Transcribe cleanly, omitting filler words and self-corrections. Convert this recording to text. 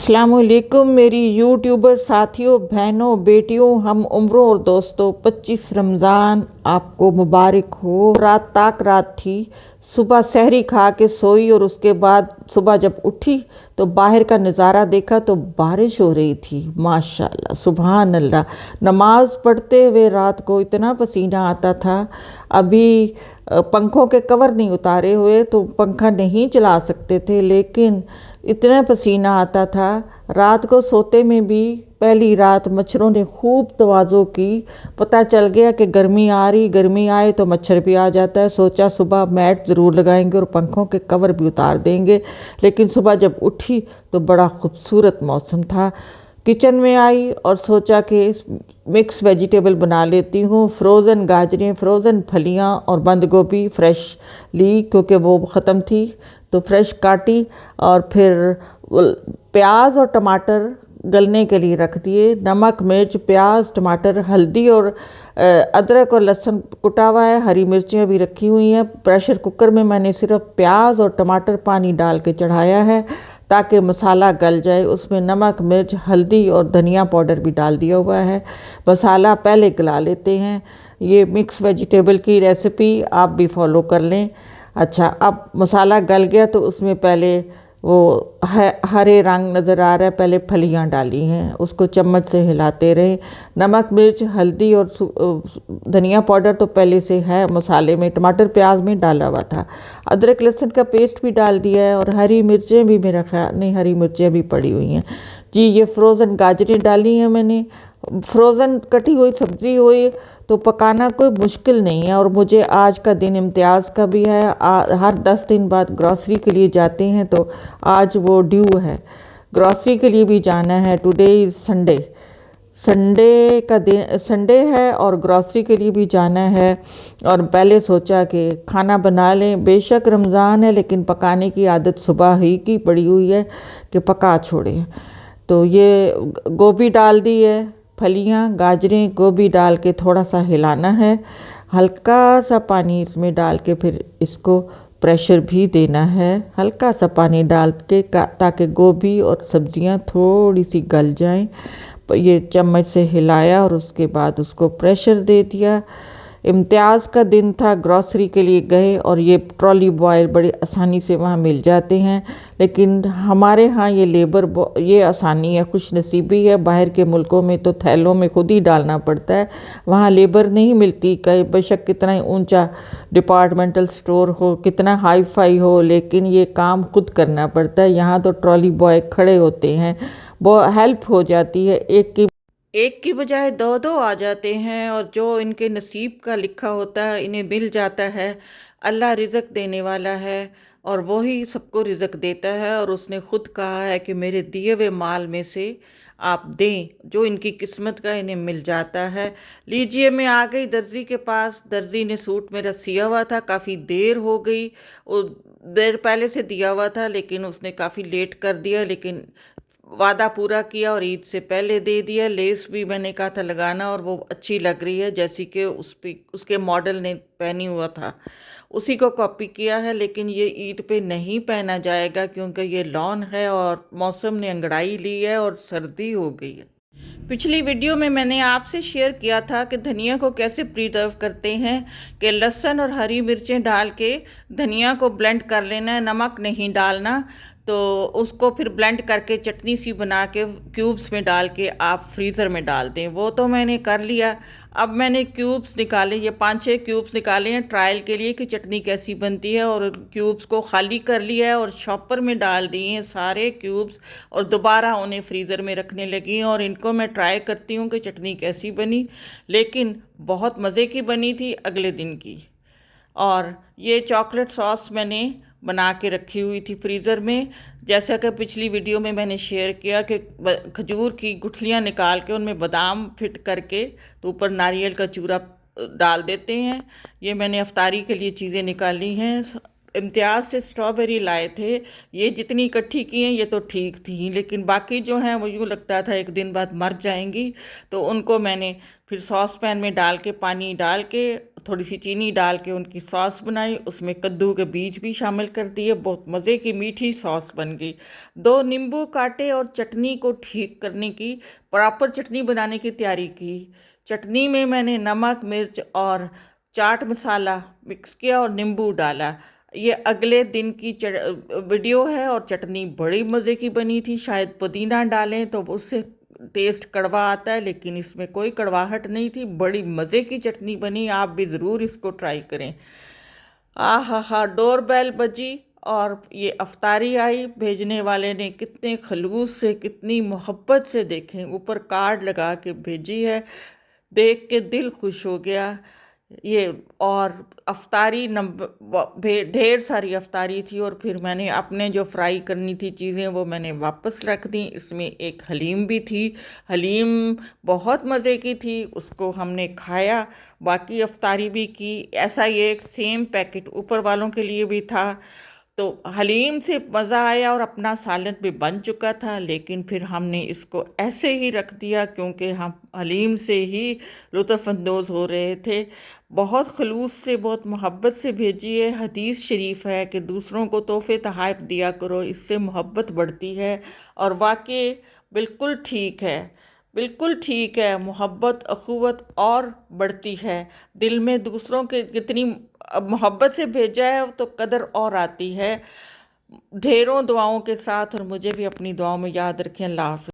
अस्सलामुअलैकुम मेरी यूट्यूबर साथियों, बहनों, बेटियों, हम उम्रों और दोस्तों। 25 रमज़ान आपको मुबारक हो। रात ताक रात थी, सुबह सहरी खा के सोई और उसके बाद सुबह जब उठी तो बाहर का नज़ारा देखा तो बारिश हो रही थी। माशाल्लाह, सुभान अल्लाह। नमाज पढ़ते हुए रात को इतना पसीना आता था। अभी पंखों के कवर नहीं उतारे हुए तो पंखा नहीं चला सकते थे, लेकिन इतना पसीना आता था। रात को सोते में भी पहली रात मच्छरों ने खूब तवाज़ो की। पता चल गया कि गर्मी आ रही, गर्मी आए तो मच्छर भी आ जाता है। सोचा सुबह मैट ज़रूर लगाएंगे और पंखों के कवर भी उतार देंगे, लेकिन सुबह जब उठी तो बड़ा खूबसूरत मौसम था। किचन में आई और सोचा कि मिक्स वेजिटेबल बना लेती हूँ। फ्रोज़न गाजरें, फ्रोज़न फलियाँ और बंद गोभी फ्रेश ली क्योंकि वो ख़त्म थी, तो फ्रेश काटी और फिर प्याज और टमाटर गलने के लिए रख दिए। नमक, मिर्च, प्याज, टमाटर, हल्दी और अदरक और लहसुन कुटा हुआ है। हरी मिर्चें भी रखी हुई हैं। प्रेशर कुकर में मैंने सिर्फ प्याज और टमाटर पानी डाल के चढ़ाया है ताकि मसाला गल जाए। उसमें नमक, मिर्च, हल्दी और धनिया पाउडर भी डाल दिया हुआ है। मसाला पहले गला लेते हैं। ये मिक्स वेजिटेबल की रेसिपी आप भी फॉलो कर लें। अच्छा, अब मसाला गल गया तो उसमें पहले वो हरे रंग नज़र आ रहा है, पहले फलियां डाली हैं, उसको चम्मच से हिलाते रहे। नमक, मिर्च, हल्दी और धनिया पाउडर तो पहले से है मसाले में, टमाटर प्याज में डाला हुआ था। अदरक लहसुन का पेस्ट भी डाल दिया है और हरी मिर्चें भी, मेरा ख्याल नहीं, हरी मिर्चें भी पड़ी हुई हैं जी। ये फ्रोज़न गाजरें डाली हैं मैंने। फ्रोज़न कटी हुई सब्ज़ी हुई तो पकाना कोई मुश्किल नहीं है। और मुझे आज का दिन इम्तियाज़ का भी है। हर 10 दिन बाद ग्रॉसरी के लिए जाते हैं तो आज वो ड्यू है, ग्रॉसरी के लिए भी जाना है। टुडे इज़ संडे, संडे का दिन संडे है और ग्रॉसरी के लिए भी जाना है। और पहले सोचा कि खाना बना लें। बेशक रमज़ान है लेकिन पकाने की आदत सुबह ही की पड़ी हुई है कि पका छोड़े। तो ये गोभी डाल दी है, फलियां, गाजरें, गोभी डाल के थोड़ा सा हिलाना है। हल्का सा पानी इसमें डाल के फिर इसको प्रेशर भी देना है, हल्का सा पानी डाल के ताकि गोभी और सब्जियां थोड़ी सी गल जाएं। ये चम्मच से हिलाया और उसके बाद उसको प्रेशर दे दिया। इम्तियाज़ का दिन था, ग्रॉसरी के लिए गए और ये ट्रॉली बॉय बड़ी आसानी से वहाँ मिल जाते हैं। लेकिन हमारे यहाँ ये आसानी है, खुश नसीबी है। बाहर के मुल्कों में तो थैलों में खुद ही डालना पड़ता है, वहाँ लेबर नहीं मिलती। कई बेशक कितना ही ऊंचा डिपार्टमेंटल स्टोर हो, कितना हाई फाई हो, लेकिन ये काम खुद करना पड़ता है। यहाँ तो ट्रॉली बॉय खड़े होते हैं, वो हेल्प हो जाती है। एक की बजाय दो दो आ जाते हैं और जो इनके नसीब का लिखा होता है इन्हें मिल जाता है। अल्लाह रिज़्क देने वाला है और वही सबको रिज़्क देता है। और उसने खुद कहा है कि मेरे दिए हुए माल में से आप दें, जो इनकी किस्मत का इन्हें मिल जाता है। लीजिए, मैं आ गई दर्जी के पास। दर्जी ने सूट मेरा सिया हुआ था, काफ़ी देर हो गई। वो देर पहले से दिया हुआ था लेकिन उसने काफ़ी लेट कर दिया, लेकिन वादा पूरा किया और ईद से पहले दे दिया। लेस भी मैंने कहा था लगाना और वो अच्छी लग रही है, जैसी कि उसके मॉडल ने पहनी हुआ था उसी को कॉपी किया है। लेकिन ये ईद पे नहीं पहना जाएगा क्योंकि ये लॉन है और मौसम ने अंगड़ाई ली है और सर्दी हो गई है। पिछली वीडियो में मैंने आपसे शेयर किया था कि धनिया को कैसे प्रिजर्व करते हैं, कि लहसुन और हरी मिर्चें डाल के धनिया को ब्लेंड कर लेना है, नमक नहीं डालना। तो उसको फिर ब्लेंड करके चटनी सी बना के क्यूब्स में डाल के आप फ्रीज़र में डाल दें। वो तो मैंने कर लिया। अब मैंने क्यूब्स निकाले, ये 5-6 क्यूब्स निकाले हैं ट्रायल के लिए कि चटनी कैसी बनती है, और क्यूब्स को खाली कर लिया है और शॉपर में डाल दिए हैं सारे क्यूब्स और दोबारा उन्हें फ्रीज़र में रखने लगी हैं। और इनको मैं ट्राई करती हूँ कि चटनी कैसी बनी, लेकिन बहुत मज़े की बनी थी अगले दिन की। और ये चॉकलेट सॉस मैंने बना के रखी हुई थी फ्रीज़र में। जैसा कि पिछली वीडियो में मैंने शेयर किया कि खजूर की गुठलियाँ निकाल के उनमें बादाम फिट करके तो ऊपर नारियल का चूरा डाल देते हैं। ये मैंने अफ्तारी के लिए चीज़ें निकाली हैं। इम्तियाज़ से स्ट्रॉबेरी लाए थे, ये जितनी इकट्ठी की हैं ये तो ठीक थी, लेकिन बाकी जो हैं वो यूँ लगता था एक दिन बाद मर जाएंगी। तो उनको मैंने फिर सॉस पैन में डाल के पानी डाल के थोड़ी सी चीनी डाल के उनकी सॉस बनाई, उसमें कद्दू के बीज भी शामिल कर दिए, बहुत मज़े की मीठी सॉस बन गई। 2 नींबू काटे और चटनी को ठीक करने की, प्रॉपर चटनी बनाने की तैयारी की। चटनी में मैंने नमक, मिर्च और चाट मसाला मिक्स किया और नींबू डाला। ये अगले दिन की वीडियो है और चटनी बड़ी मज़े की बनी थी। शायद पुदीना डालें तो उससे टेस्ट कड़वा आता है, लेकिन इसमें कोई कड़वाहट नहीं थी, बड़ी मज़े की चटनी बनी। आप भी ज़रूर इसको ट्राई करें। आहा हा, डोरबेल बजी और ये अफ्तारी आई। भेजने वाले ने कितने खलूस से, कितनी मोहब्बत से, देखें ऊपर कार्ड लगा के भेजी है, देख के दिल खुश हो गया। ये और अफ्तारी नंबर ढेर सारी अफ्तारी थी, और फिर मैंने अपने जो फ्राई करनी थी चीज़ें वो मैंने वापस रख दी। इसमें एक हलीम भी थी, हलीम बहुत मज़े की थी, उसको हमने खाया, बाकी अफ्तारी भी की। ऐसा ही एक सेम पैकेट ऊपर वालों के लिए भी था। तो हलीम से मज़ा आया और अपना सालन भी बन चुका था, लेकिन फिर हमने इसको ऐसे ही रख दिया क्योंकि हम हलीम से ही लुत्फ़अंदोज़ हो रहे थे। बहुत खलूस से, बहुत मोहब्बत से भेजी है। हदीस शरीफ है कि दूसरों को तोहफ़े तोहफ़ दिया करो, इससे मोहब्बत बढ़ती है। और वाकई बिल्कुल ठीक है, बिल्कुल ठीक है। मोहब्बत, अखुवत और बढ़ती है। दिल में दूसरों के कितनी मोहब्बत से भेजा है तो कदर और आती है। ढेरों दुआओं के साथ, और मुझे भी अपनी दुआओं में याद रखें। अल्लाह हाफ़िज़।